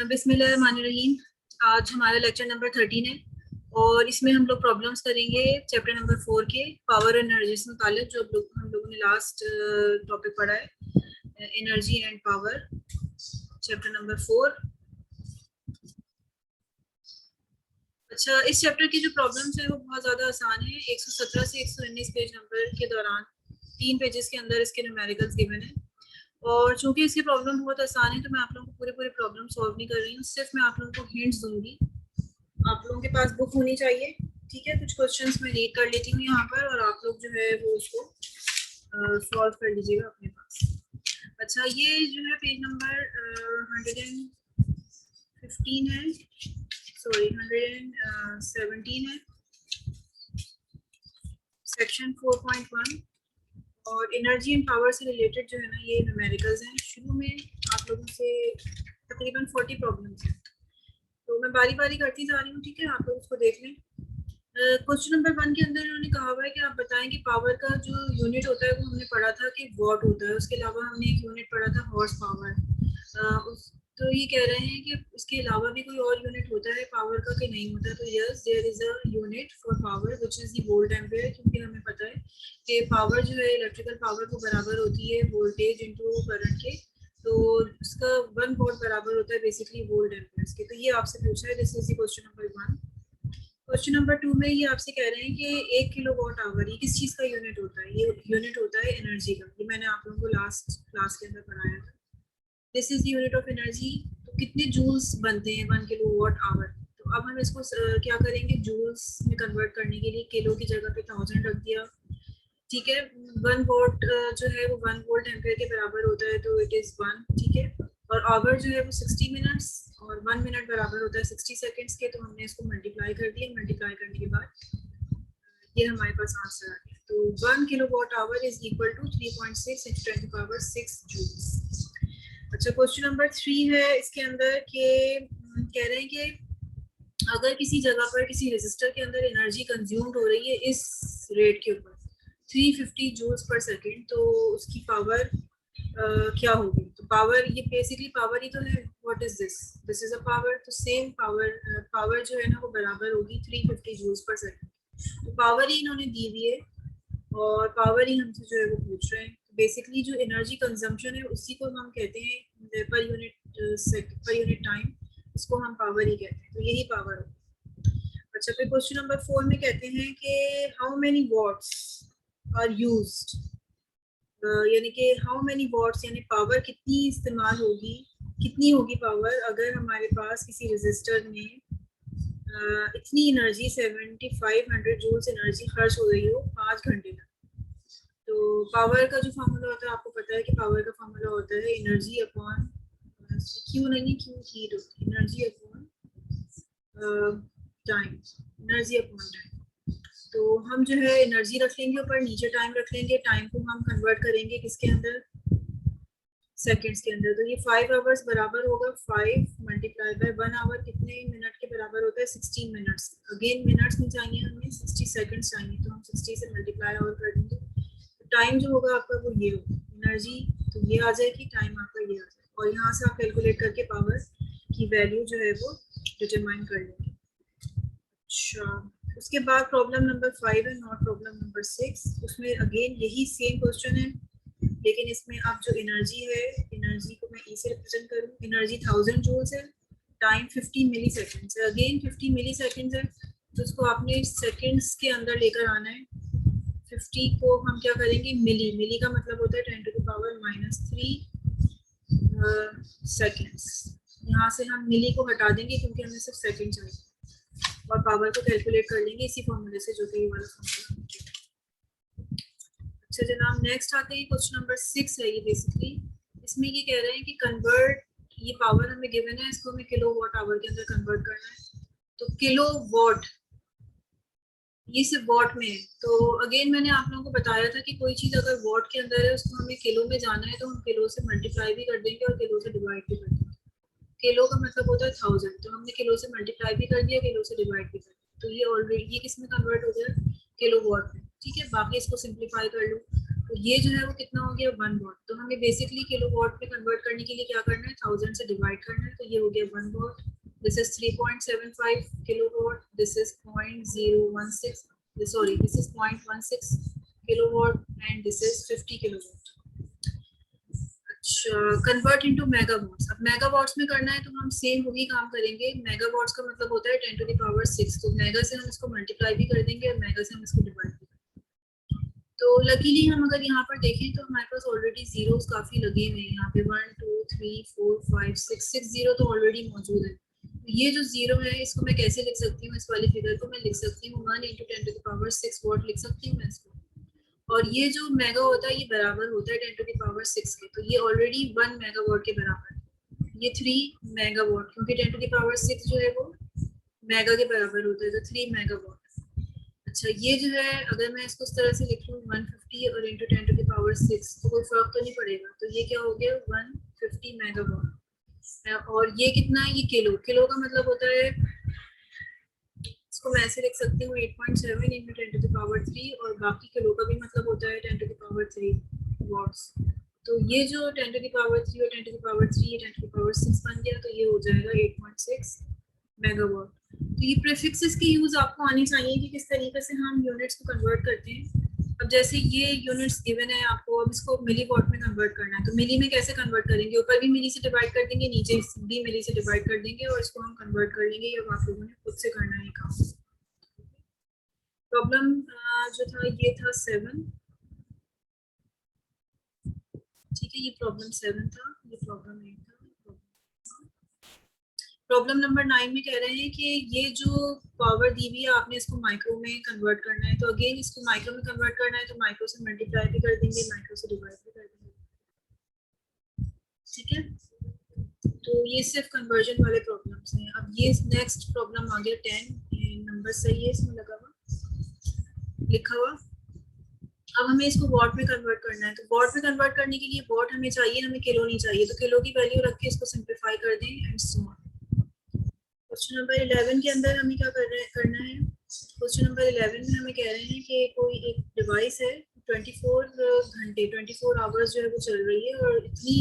बिस्मिल्लाहिर्रहमानिर्रहीम। आज हमारा लेक्चर नंबर 13 है और इसमें हम लोग प्रॉब्लम्स करेंगे चैप्टर नंबर 4 के पावर एंड एनर्जी से मुताल्लिक जो हम लोगों ने लास्ट टॉपिक पढ़ा है, energy and power, chapter number 4। अच्छा, इस चैप्टर की जो प्रॉब्लम्स है वो बहुत ज़्यादा आसान है। 117 से 119 पेज नंबर के दौरान 3 पेजेस के अंदर इसके न्यूमेरिकल्स गिवन है और चूंकि इसकी प्रॉब्लम बहुत आसान है तो मैं आप लोगों को पूरे प्रॉब्लम सॉल्व नहीं कर रही हूँ, सिर्फ मैं आप लोगों को हिंट्स दूंगी। आप लोगों के पास बुक होनी चाहिए, ठीक है। कुछ क्वेश्चंस मैं रीड कर लेती हूँ यहाँ पर और आप लोग जो है वो उसको सॉल्व कर लीजिएगा अपने पास। अच्छा, ये जो है पेज नंबर 115 है, सॉरी 117 है, सेक्शन 4.1 और एनर्जी एंड पावर से रिलेटेड जो है ना ये न्यूमेरिकल्स हैं। शुरू में आप लोगों से तकरीबन 40 प्रॉब्लम्स हैं तो मैं बारी बारी करती जा रही हूँ, ठीक है। आप लोग उसको देख लें। क्वेश्चन नंबर 1 के अंदर इन्होंने कहा हुआ है कि आप बताएं कि पावर का जो यूनिट होता है वो हमने पढ़ा था कि वॉट होता है, उसके अलावा हमने एक यूनिट पढ़ा था हॉर्स पावर। तो ये कह रहे हैं कि इसके अलावा भी कोई और यूनिट होता है पावर का कि नहीं होता। तो yes, there is a unit for power which is the volt ampere, क्योंकि हमें पता है कि पावर जो है इलेक्ट्रिकल पावर को बराबर होती है वोल्टेज इनटू करंट के। तो उसका 1 वोल्ट बराबर होता है बेसिकली वोल्ट एम्पीयर्स के। तो ये आपसे पूछा है, this is the question number 1। Question number 2 में ये आपसे कह रहे हैं कि 1 किलो वॉट आवर ये किस चीज़ का यूनिट होता है। ये यूनिट होता है एनर्जी का। ये मैंने आप लोगों को लास्ट क्लास के अंदर पढ़ाया था। This is the unit of energy. तो कितने जूल्स बनते हैं 1 किलो वॉट आवर। तो अब हम इसको क्या करेंगे, जूल्स में कन्वर्ट करने के लिए किलो की जगह पे 1000 रख दिया, ठीक है। 1 वोल्ट जो है वो 1 वोल्ट एम्पीयर के बराबर होता है तो इट इज 1, ठीक है। और आवर जो है वो 60 मिनट्स और 1 मिनट बराबर होता है 60 सेकंड्स के। तो हमने इसको मल्टीप्लाई कर दिया, मल्टीप्लाई करने के बाद ये हमारे पास आंसर आ गया। तो 1 kilo watt hour is equal to 3.6 × 10⁻6 joules. अच्छा, क्वेश्चन नंबर 3 है इसके अंदर के कह रहे हैं कि अगर किसी जगह पर किसी रेजिस्टर के अंदर एनर्जी कंज्यूम्ड हो रही है इस रेट के ऊपर 350 जूल्स पर सेकेंड, तो उसकी पावर क्या होगी। तो पावर, ये बेसिकली पावर ही तो है। What is this, this is a power. तो सेम पावर जो है ना वो बराबर होगी 350 जूल्स पर सेकेंड। तो पावर ही इन्होंने दी हुई है और पावर ही हमसे जो है वो पूछ रहे हैं। तो बेसिकली जो एनर्जी कंजम्पशन है उसी को हम कहते हैं पर यूनिट टाइम, उसको हम पावर ही कहते हैं। तो यही पावर होगी। अच्छा, फिर क्वेश्चन नंबर 4 में कहते हैं कि how many watts are used, यानी कि हाउ मेनी वॉट्स यानी पावर कितनी इस्तेमाल होगी, कितनी होगी पावर अगर हमारे पास किसी रेजिस्टर में इतनी एनर्जी 7500 जूल्स एनर्जी खर्च हो रही हो 5 घंटे तक। तो पावर का जो फार्मूला होता है आपको पता है कि पावर का फार्मूला होता है एनर्जी अपॉन क्यू, नहीं क्यू हीट होती है, energy upon time, energy upon time. तो हम जो है एनर्जी रख लेंगे ऊपर, नीचे टाइम रख लेंगे। टाइम को हम कन्वर्ट करेंगे किसके अंदर, सेकंड्स के अंदर। तो ये 5 आवर्स बराबर होगा 5 मल्टीप्लाई बाय 1 आवर, कितने मिनट के बराबर होता है 16 मिनट्स। अगेन मिनट्स नहीं चाहिए हमें, 60 सेकंड्स चाहिए। तो हम 60 से मल्टीप्लाई और कर देंगे। तो टाइम जो होगा आपका वो ये होगा, एनर्जी तो ये आ जाएगी, टाइम आपका ये आ जाएगा और यहाँ से आप कैलकुलेट करके पावर की वैल्यू जो है वो डिटरमाइन कर लेंगे। अच्छा, उसके बाद प्रॉब्लम नंबर 5 है, नॉट प्रॉब्लम नंबर 6। उसमें अगेन यही सेम क्वेश्चन है लेकिन इसमें अब जो एनर्जी है, एनर्जी को मैं ई से रिप्रेजेंट करूँ। एनर्जी 1000 जूल्स है, टाइम 50 मिली सेकेंड्स है। अगेन 50 मिली सेकेंड्स है तो उसको आपने सेकेंड्स के अंदर लेकर आना है। 50 को हम क्या करेंगे, मिली, मिली का मतलब होता है 10⁻³ सेकेंड्स। यहाँ से हम मिली को हटा देंगे क्योंकि हमें सिर्फ सेकेंड चाहिए और पावर को कैलकुलेट कर लेंगे इसी फॉर्मूले से जो कि ये वाला फॉर्मूला। अच्छा जनाब, नेक्स्ट आते हैं क्वेश्चन नंबर 6 है। ये बेसिकली इसमें ये कह रहे हैं कि कन्वर्ट, ये पावर हमें गिवन है, इसको हमें किलो वॉट आवर के अंदर कन्वर्ट करना है। तो किलो वॉट ये सिर्फ वॉट में है। तो अगेन मैंने आप लोगों को बताया था कि कोई चीज़ अगर वॉट के अंदर है उसको हमें किलो में जाना है तो हम किलो से मल्टीप्लाई भी कर देंगे और किलो से डिवाइड भी कर देंगे। किलो का मतलब होता है 1000, तो हमने किलो से मल्टीप्लाई भी कर दिया, किलो से डिवाइड भी कर दिया। तो ये ऑलरेडी ये किस में कन्वर्ट हो गया, किलो वॉट में, ठीक है। बाकी इसको सिंप्लीफाई कर लो तो ये जो है वो कितना हो गया 1 वॉट। तो हमें बेसिकली किलो वॉट में कन्वर्ट करने के लिए क्या करना है, 1000 से डिवाइड करना है। तो ये हो गया 1 what, this is 3.75 kilo watt, this is 0.016, sorry this is 0.16 kilo watt and this is 50 kilo watt. अच्छा, कन्वर्ट इनटू मेगावाट्स। अब मेगावाट्स में करना है तो हम सेम वही काम करेंगे। मेगावाट्स का मतलब होता है 10 टू द पावर 6। तो मेगा से हम इसको मल्टीप्लाई भी कर देंगे और मेगा से हम इसको डिवाइड भी। तो लकीली हम अगर यहाँ पर देखें तो हमारे पास ऑलरेडी जीरोस काफी लगे हुए हैं। यहाँ पे 1 2 3 4 5 6 जीरो तो ऑलरेडी मौजूद है। तो ये जो जीरो है इसको मैं कैसे लिख सकती हूँ, इस वाली फिगर को मैं लिख सकती हूँ 1 into 10 to the power 6 watt लिख सकती हूँ मैं इसको। और ये जो मेगा होता है ये बराबर होता है 10 टू द पावर 6 के। तो ये ऑलरेडी 1 मेगावाट के बराबर है। ये 3 मेगावाट, क्योंकि 10 टू द पावर 6 जो है वो मेगा के बराबर होता है, तो 3 मेगावाट। अच्छा, ये जो है अगर मैं इसको इस तरह से लिख लूँ 150 और इंटू 10 टू द पावर 6 तो कोई फर्क तो नहीं पड़ेगा। तो ये क्या हो गया 150 मेगावाट। और ये कितना है, ये किलो। किलो का मतलब होता है, इसको मैं ऐसे लिख सकती हूँ 8.7 इंटू 10 टू द पावर 3, और बाकी किलो का भी मतलब होता है 10 टू द पावर 3 वॉट्स। तो ये जो 10 टू द पावर 3 और 10 to the power 3 10 to the power 6 बन गया, तो ये हो जाएगा 8.6 मेगावाट। तो ये प्रीफिक्सेस की यूज आपको आनी चाहिए कि किस तरीके से हम यूनिट्स को कन्वर्ट करते हैं। अब जैसे ये यूनिट्स गिवन है आपको, अब इसको मिली वॉट में कन्वर्ट करना है। तो मिली में कैसे कन्वर्ट करेंगे, ऊपर भी मिली से डिवाइड कर देंगे, नीचे भी मिली से डिवाइड कर देंगे और इसको हम कन्वर्ट कर लेंगे। ये आप लोगों ने खुद से करना है काम। प्रॉब्लम जो था ये था 7, ठीक है, ये प्रॉब्लम 7 था, ये प्रॉब्लम 8 था। प्रॉब्लम नंबर 9 में कह रहे हैं कि ये जो पावर दी हुई है आपने इसको माइक्रो में कन्वर्ट करना है। तो अगेन इसको माइक्रो में कन्वर्ट करना है तो माइक्रो से मल्टीप्लाई भी कर देंगे, माइक्रो से डिवाइड भी कर देंगे, ठीक है। तो ये सिर्फ कन्वर्जन वाले प्रॉब्लम्स हैं। अब ये नेक्स्ट प्रॉब्लम आ गया 10, नंबर सही है इसमें लगा हुआ लिखा हुआ। अब हमें इसको वॉट में कन्वर्ट करना है। तो वॉट में कन्वर्ट करने के लिए वॉट हमें चाहिए, हमें किलो नहीं चाहिए। तो किलो की वैल्यू रख के इसको सिंप्लीफाई कर दें and so on. Question number 11 के अंदर हमें क्या करना है। क्वेश्चन नंबर 11 में हमें कह रहे हैं कि कोई एक डिवाइस है 24 घंटे 24 आवर्स जो है वो चल रही है और इतनी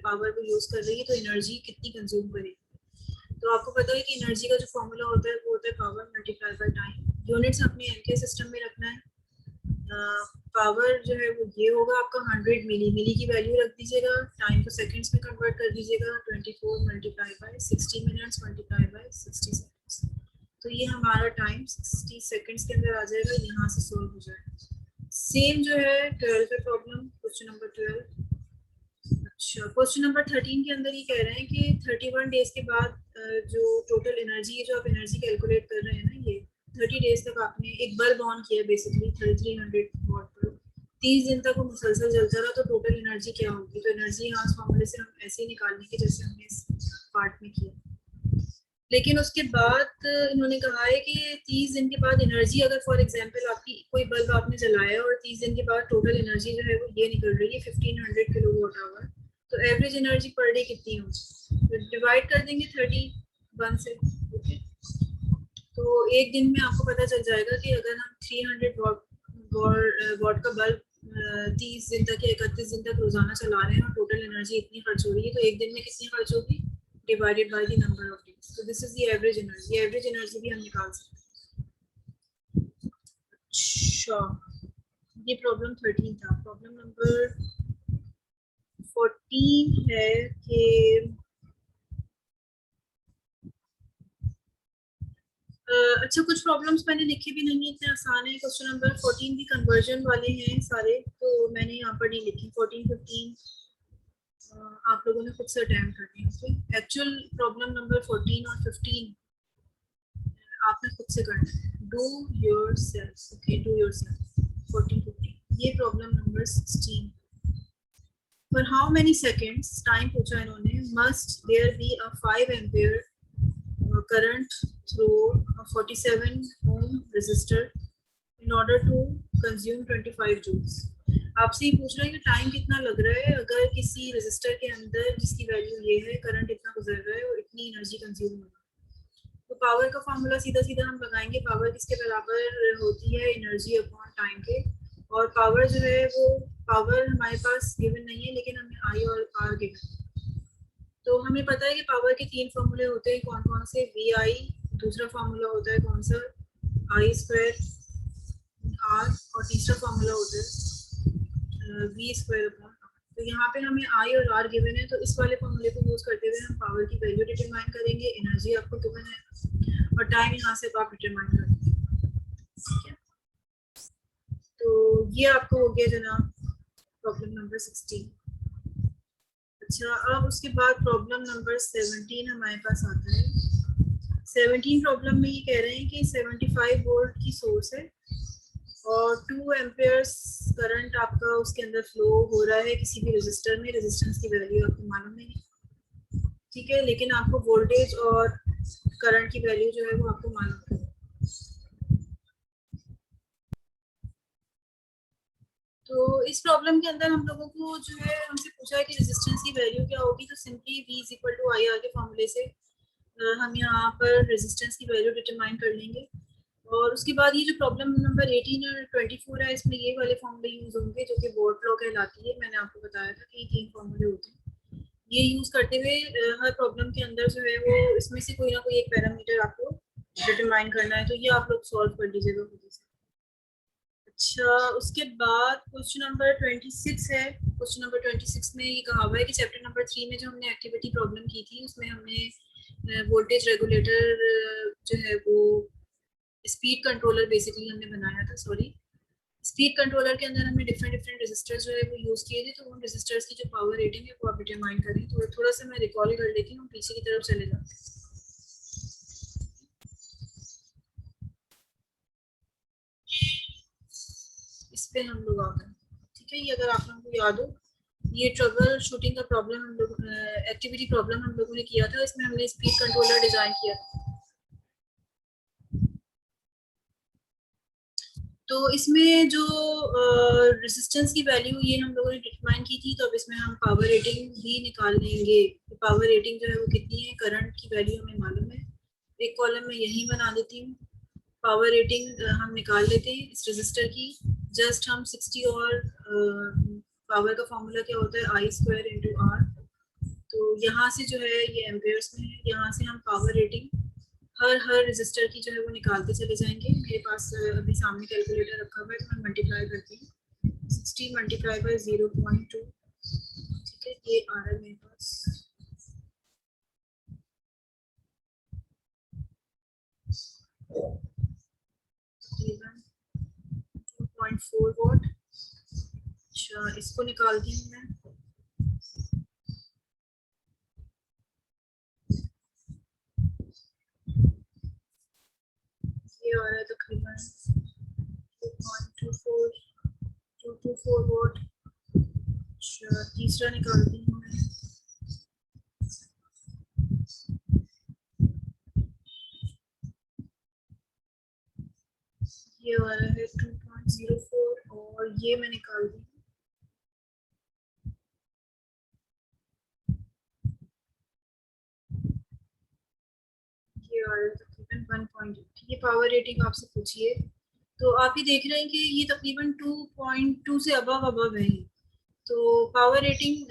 पावर वो यूज कर रही है, तो एनर्जी कितनी कंज्यूम करेगी। तो आपको पता है कि एनर्जी का जो फॉर्मूला होता है वो होता है power multiply by time. Units अपने एमके सिस्टम में रखना है। पावर जो है वो ये होगा आपका 100 मिली। मिली की वैल्यू रख दीजिएगा, टाइम को सेकंड्स में कन्वर्ट कर दीजिएगा, 24 multiply by 60 minutes multiply by 60 seconds. तो ये हमारा टाइम 60 सेकंड्स के अंदर आ जाएगा, यहाँ से सोल्व हो जाएगा। सेम जो है 12 पे प्रॉब्लम, क्वेश्चन नंबर 12। अच्छा, क्वेश्चन नंबर 13 के अंदर ये कह रहे हैं कि 31 डेज के बाद जो टोटल एनर्जी है, जो आप एनर्जी कैलकुलेट कर रहे हैं ना, ये 30 डेज तक आपने एक बल्ब ऑन किया बेसिकली 3300 वॉट पर, 30 दिन तक वो मुसलसल जलता रहा, तो टोटल एनर्जी क्या होगी। तो एनर्जी यहाँ इस फॉर्मूले से हम ऐसे ही निकालने की जैसे हमने इस पार्ट में किया। लेकिन उसके बाद इन्होंने कहा है कि 30 दिन के बाद एनर्जी, अगर फॉर एग्जांपल आपकी कोई बल्ब आपने जलाया और 30 दिन के बाद टोटल एनर्जी जो है वो ये निकल रही है 1500 किलो वॉट आवर, तो एवरेज एनर्जी पर डे कितनी होगी। तो डिवाइड कर देंगे 31 से, ओके। तो एक दिन में आपको पता चल जाएगा कि अगर हम 300 वॉट का बल्ब 30 दिन तक या 31 दिन तक रोजाना चला रहे हैं और टोटल एनर्जी इतनी खर्च हो रही है, तो एक दिन में कितनी खर्च होगी divided by the number of days. तो this is the average energy. Average energy भी हम निकाल सकते हैं। अच्छा, ये प्रॉब्लम 13 था। प्रॉब्लम नंबर 14 है कि अच्छा, कुछ प्रॉब्लम्स मैंने लिखे भी नहीं है, इतने आसान है। क्वेश्चन नंबर 14 भी कन्वर्जन वाले हैं सारे, तो मैंने यहाँ पर नहीं लिखी। 14 15 आप लोगों ने खुद से अटेम्प्ट करनी है। एक्चुअल प्रॉब्लम नंबर 14 और 15 आपने खुद से करना है। Do yourself, okay, do yourself. 14 15 ये problem number 16। For how many seconds, time पूछा इन्होंने, must there be a 5 ampere current through a 47 ohm resistor in order to consume 25 joules। आपसे ये पूछ रहे हैं कि टाइम कितना लग रहा है अगर किसी रेजिस्टर के अंदर जिसकी वैल्यू ये है, करंट इतना गुजर रहा है और इतनी एनर्जी कंज्यूम हो रहा है। तो पावर का फॉर्मूला सीधा सीधा हम लगाएंगे। पावर किसके बराबर होती है, एनर्जी अपॉन टाइम के। और पावर जो है वो पावर हमारे पास गिवन नहीं है, लेकिन हमें आई और आर गिवन। तो हमें पता है कि पावर के 3 फॉर्मूले होते हैं, कौन कौन से, वी आई, दूसरा फॉर्मूला होता है कौन सा, आई स्क्वायर आर, और तीसरा फॉर्मूला होता है वी स्क्वायर अपॉन आर। तो यहाँ पे हमें आई और आर गिवन है, तो इस वाले फॉर्मूले को यूज करते हुए हम पावर की वैल्यू डिटरमाइन करेंगे, एनर्जी आपको गिवन है, और टाइम यहाँ से आप डिटरमाइन करेंगे। ठीक है, तो ये आपको हो गया जनाब प्रॉब्लम नंबर 16। अच्छा, अब उसके बाद प्रॉब्लम नंबर 17 हमारे पास आता है। 17 प्रॉब्लम में ये कह रहे हैं कि 75 वोल्ट की सोर्स है और 2 एम्पेयर्स करंट आपका उसके अंदर फ्लो हो रहा है किसी भी रेजिस्टर में। रेजिस्टेंस की वैल्यू आपको मालूम नहीं है, ठीक है, लेकिन आपको वोल्टेज और करंट की वैल्यू जो है वो आपको मालूम है। तो इस प्रॉब्लम के अंदर हम लोगों को जो है हमसे पूछा है कि रेजिस्टेंस की वैल्यू क्या होगी, तो simply V is equal to I R के फॉर्मूले से हम यहाँ पर रेजिस्टेंस की वैल्यू डिटरमाइन कर लेंगे। और उसके बाद ये जो प्रॉब्लम नंबर 18 और 24 है, इसमें ये वाले फॉर्मूले यूज होंगे जो कि बोर्ड लॉ कहलाती है। मैंने आपको बताया था कि 3 फॉर्मूले होते हैं, ये यूज करते हुए हर प्रॉब्लम के अंदर जो है वो इसमें से कोई ना कोई एक पैरामीटर आपको डिटरमाइन करना है। तो ये आप लोग सॉल्व कर लीजिएगा खुद से। अच्छा, उसके बाद क्वेश्चन नंबर 26 है। क्वेश्चन नंबर 26 में ये कहा हुआ है कि चैप्टर नंबर 3 में जो हमने एक्टिविटी प्रॉब्लम की थी उसमें हमने वोल्टेज रेगुलेटर जो है वो स्पीड कंट्रोलर बेसिकली हमने बनाया था। सॉरी, स्पीड कंट्रोलर के अंदर हमने डिफरेंट डिफरेंट रेजिस्टर्स जो है वो यूज किए थे। तो उन रेजिस्टर्स की जो पावर रेटिंग है वो आप डिटरमाइन करें। तो थोड़ा सा मैं रिकॉल कर लेती हूँ, पीछे की तरफ चले जाते हैं। इस पे हम लोग आ गए, ठीक है। ये अगर आप लोगों को याद हो, ये ट्रबल शूटिंग का प्रॉब्लम हम लोग एक्टिविटी प्रॉब्लम हम लोगों ने किया था। इसमें हमने स्पीड कंट्रोलर डिजाइन किया था। तो इसमें जो रेजिस्टेंस की वैल्यू ये हम लोगों ने डिटरमाइन की थी, तो अब इसमें हम पावर रेटिंग भी निकाल लेंगे। पावर रेटिंग जो है वो कितनी है, करंट की वैल्यू हमें मालूम है। एक कॉलम में यही बना देती हूँ, पावर रेटिंग हम निकाल लेते हैं इस रेजिस्टर की। जस्ट हम 60 और पावर का फॉर्मूला क्या होता है, आई स्क्वायर इंटू आर। तो यहाँ से जो है ये एम्पेयर्स में है, यहाँ से हम पावर रेटिंग हर रेजिस्टर की जो है वो निकालते चले जाएंगे। मेरे पास अभी सामने कैलकुलेटर रखा हुआ है, तो मैं मल्टीप्लाई करती हूँ। 60 मल्टीप्लाई बाय 0.2, ठीक है, ये आ रहा है मेरे पास। तकरीबन 2.4 वॉट। अच्छा, इसको निकालती हूँ मैं। ये आ रहा है तकरीबन 2.24 वॉट। अच्छा, तीसरा निकालती हूँ मैं। ये आ रहा है 2.04, और ये मैं निकाल दी। ये आ रहा है तकरीबन 1.8। ये पावर रेटिंग आपसे पूछिए, तो आप ही देख रहे हैं कि ये तकरीबन 2.2 से अबव है। तो पावर रेटिंग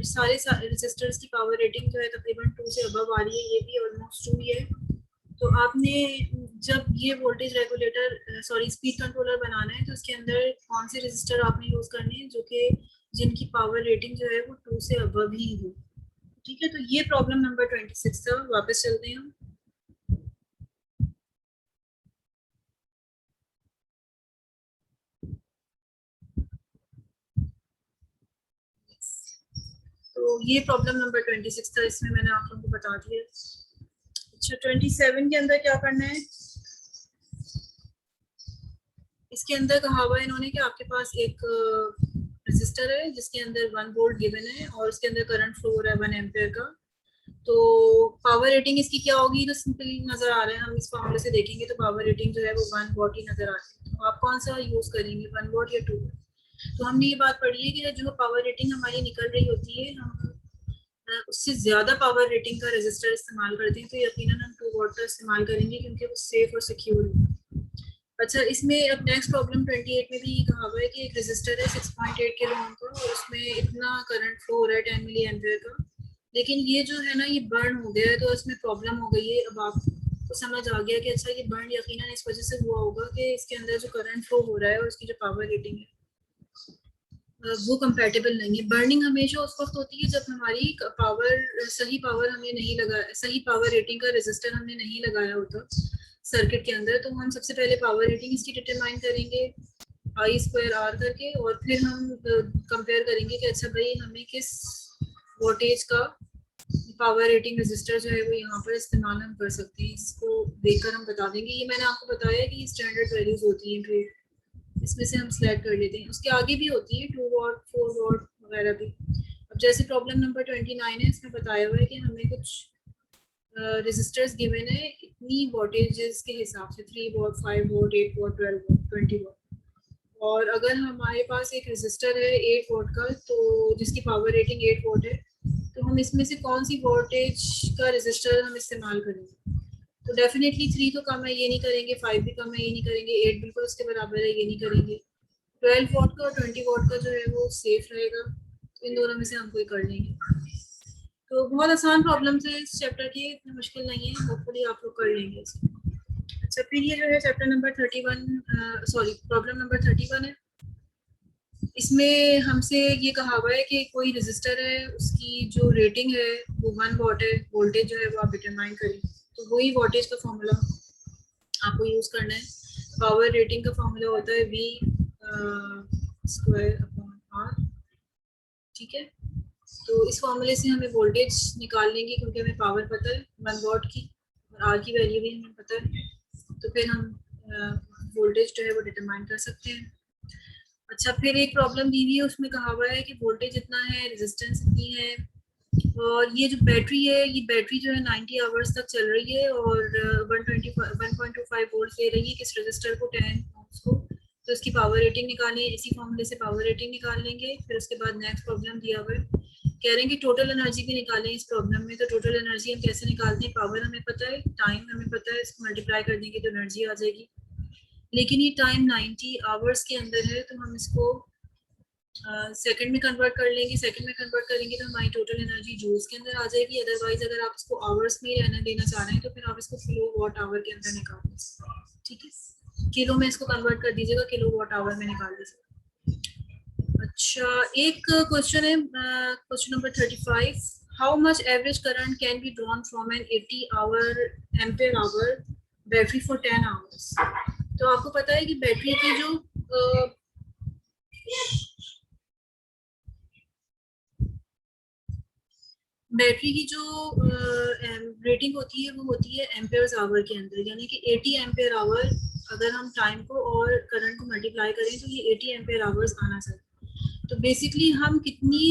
सारे रेजिस्टर्स की पावर रेटिंग जो है तकरीबन 2 से अबव आ रही है। ये भी ऑलमोस्ट 2 ही है। तो आपने जब ये voltage regulator sorry speed controller बनाना है, तो उसके अंदर कौन से रेजिस्टर आपने यूज करने हैं जो कि जिनकी पावर रेटिंग जो है वो 2 से अबव ही हो। ठीक है, तो ये प्रॉब्लम नंबर 26 था। वापस चलते हैं हम। तो ये प्रॉब्लम नंबर 26 था, इसमें मैंने आप लोगों को बता दिया। अच्छा, 27 के अंदर क्या करना है, इसके अंदर कहा हुआ है इन्होंने कि आपके पास एक रेजिस्टर है जिसके अंदर 1 वोल्ट गिवन है और उसके अंदर करंट फ्लो हो रहा है 1 एम्पियर का। तो पावर रेटिंग इसकी क्या होगी, तो सिंपली नजर आ रहा है, हम इस फॉर्मूले से देखेंगे तो पावर रेटिंग जो है वो 1 वॉट ही नजर आती है। तो आप कौन सा यूज करेंगे, 1 वॉट या 2 वॉट? तो हमने ये बात पढ़ी है कि जो पावर रेटिंग हमारी निकल रही होती है, हम उससे ज्यादा पावर रेटिंग का रेजिस्टर इस्तेमाल करते हैं, तो यकीनन हम 2 वॉट का इस्तेमाल करेंगे क्योंकि वो सेफ और सिक्योर है। अच्छा, इसमें अब नेक्स्ट प्रॉब्लम 28 में भी ये कहा हुआ है कि एक रेजिस्टर है 6.8 किलो ओम का और उसमें इतना करंट फ्लो हो रहा है 10 मिली एम्पियर का, लेकिन ये जो है ना ये बर्न हो गया है, तो इसमें प्रॉब्लम हो गई है। अब आपको समझ आ गया कि अच्छा ये बर्न यकीनन इस वजह से हुआ होगा कि इसके अंदर जो करंट फ्लो हो रहा है और उसकी जो पावर रेटिंग है वो कंपैटिबल नहीं है। बर्निंग हमेशा उस वक्त होती है जब हमारी सही पावर हमने नहीं लगा, सही पावर रेटिंग का रेजिस्टर हमने नहीं लगाया होता सर्किट के अंदर। तो हम सबसे पहले पावर रेटिंग इसकी डिटरमाइन करेंगे आई स्क्वायर आर करके, और फिर हम कंपेयर करेंगे कि अच्छा भाई हमें किस वोल्टेज का पावर रेटिंग रेजिस्टर जो है वो यहाँ पर इस्तेमाल हम कर सकते हैं, इसको देखकर हम बता देंगे। ये मैंने आपको बताया कि स्टैंडर्ड वैल्यूज होती हैं, फिर इसमें से हम सिलेक्ट कर लेते हैं। उसके आगे भी होती है 2 वॉट 4 वॉट वगैरह भी। अब जैसे प्रॉब्लम नंबर 29 है, इसमें बताया हुआ है कि हमें कुछ रेजिस्टर्स गिवन है इतनी वोल्टेजेस के हिसाब से 3 what 5 what 8 what 12 what 20 what, और अगर हमारे पास एक रेजिस्टर है 8 वॉट का तो जिसकी पावर रेटिंग 8 वॉट है, तो हम इसमें से कौन सी वोल्टेज का रेजिस्टर हम इस्तेमाल करेंगे। तो डेफिनेटली 3 तो कम है, ये नहीं करेंगे, 5 भी कम है, ये नहीं करेंगे, 8 बिल्कुल उसके बराबर है, ये नहीं करेंगे। 12 वॉट का और 20 वॉट का जो है वो सेफ रहेगा, तो इन दोनों में से हम कोई कर लेंगे। तो बहुत आसान प्रॉब्लम है इस चैप्टर की, इतना मुश्किल नहीं है, होपफुली आप लोग कर लेंगे इसे। अच्छा, फिर ये जो है chapter number 31 sorry problem number 31 है। इसमें हमसे ये कहा हुआ है कि कोई रेजिस्टर है, उसकी जो रेटिंग है वो 1 वॉट है, वोल्टेज जो है वो आप डिटरमाइन करें। तो वही वोल्टेज का फॉर्मूला आपको यूज़ करना है। पावर रेटिंग का फॉर्मूला होता है V स्क्वायर अपॉन R, ठीक है। तो इस फॉर्मूले से हमें वोल्टेज निकाल लेंगे क्योंकि हमें पावर पता है 1 वॉट की, और R की वैल्यू भी हमें पता है, तो फिर हम वोल्टेज जो है वो डिटरमाइन कर सकते हैं। अच्छा, फिर एक प्रॉब्लम दी हुई है, उसमें कहा हुआ है कि वोल्टेज इतना है, रेजिस्टेंस इतनी है, और ये जो बैटरी है ये बैटरी जो है 90 आवर्स तक चल रही है और 1.25 वोल्ट दे रही है किस रजिस्टर को 10 ओम्स को। तो इसकी पावर रेटिंग निकालें, इसी फॉर्मूले से पावर रेटिंग निकाल लेंगे। फिर उसके बाद नेक्स्ट प्रॉब्लम दिया हुआ है, कह रहे हैं कि टोटल एनर्जी भी निकालें इस प्रॉब्लम में। तो टोटल एनर्जी हम कैसे निकालते हैं, पावर हमें पता है, टाइम हमें पता है, इसको मल्टीप्लाई कर देंगे तो एनर्जी आ जाएगी। लेकिन ये टाइम 90 आवर्स के अंदर है, तो हम इसको सेकंड में कन्वर्ट कर लेंगे। सेकंड में कन्वर्ट करेंगे तो हमारी टोटल एनर्जी जूल्स के अंदर आ जाएगी। अदरवाइज अगर आप इसको आवर्स में रहने देना चाह रहे हैं तो फिर आप इसको किलो वॉट आवर के अंदर निकाल दीजिए, ठीक है। किलो में इसको कन्वर्ट कर दीजिएगा, किलो वॉट आवर में निकाल दीजिएगा। अच्छा, एक क्वेश्चन है, question number 35, how much average current can be drawn from an 80 hour ampere hour battery for 10 hours. तो आपको पता है कि बैटरी की जो बैटरी की जो रेटिंग होती है वो होती है एम्पेयर्स आवर के अंदर, यानी कि 80 एम्पेयर आवर अगर हम टाइम को और करंट को मल्टीप्लाई करें तो ये 80 एम्पेयर आवर्स आना चाहिए। तो बेसिकली हम कितनी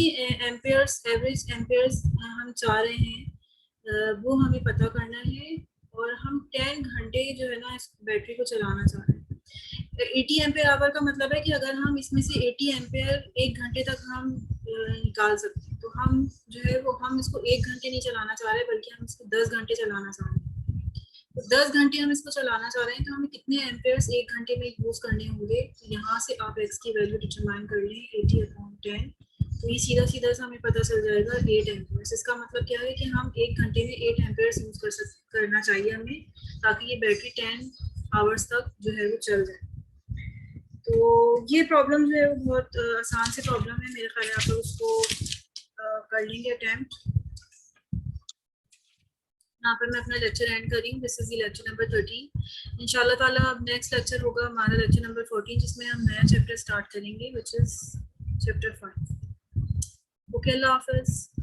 एम्पेयर्स एवरेज एम्पेयर्स हम चाह रहे हैं वो हमें पता करना है, और हम 10 घंटे जो है ना इस बैटरी को चलाना चाह रहे हैं। 80 एम्पेयर आवर का मतलब है कि अगर हम इसमें से 80 एम्पेयर 1 घंटे तक हम निकाल सकते हैं, तो हम जो है वो हम इसको 1 घंटे नहीं चलाना चाह रहे बल्कि हम इसको 10 घंटे चलाना चाह रहे हैं। तो 10 घंटे हम इसको चलाना चाह रहे हैं, तो हमें कितने एम्पेयर्स 1 घंटे में यूज करने होंगे। तो यहाँ से आप एक्स की वैल्यू डिटरमाइन कर लें 80/10, तो ये सीधा सीधा से हमें पता चल जाएगा 8 एम्पेयर्स। इसका मतलब क्या है कि हम 1 घंटे में 8 एम्पेयर्स यूज करना चाहिए हमें, ताकि ये बैटरी 10 आवर्स तक जो है वो चल जाए। तो ये प्रॉब्लम जो है वो बहुत आसान से प्रॉब्लम है, मेरे ख्याल आप लोग उसको कर लेंगे अटैम्प्ट। यहाँ पर मैं अपना लेक्चर एंड कर रही हूँ। This is the lecture number 13। इंशाल्लाह ताला अब नेक्स्ट लेक्चर होगा हमारा लेक्चर नंबर 14, जिसमें हम नया चैप्टर स्टार्ट करेंगे which is chapter 5। Okay, Allah Hafiz.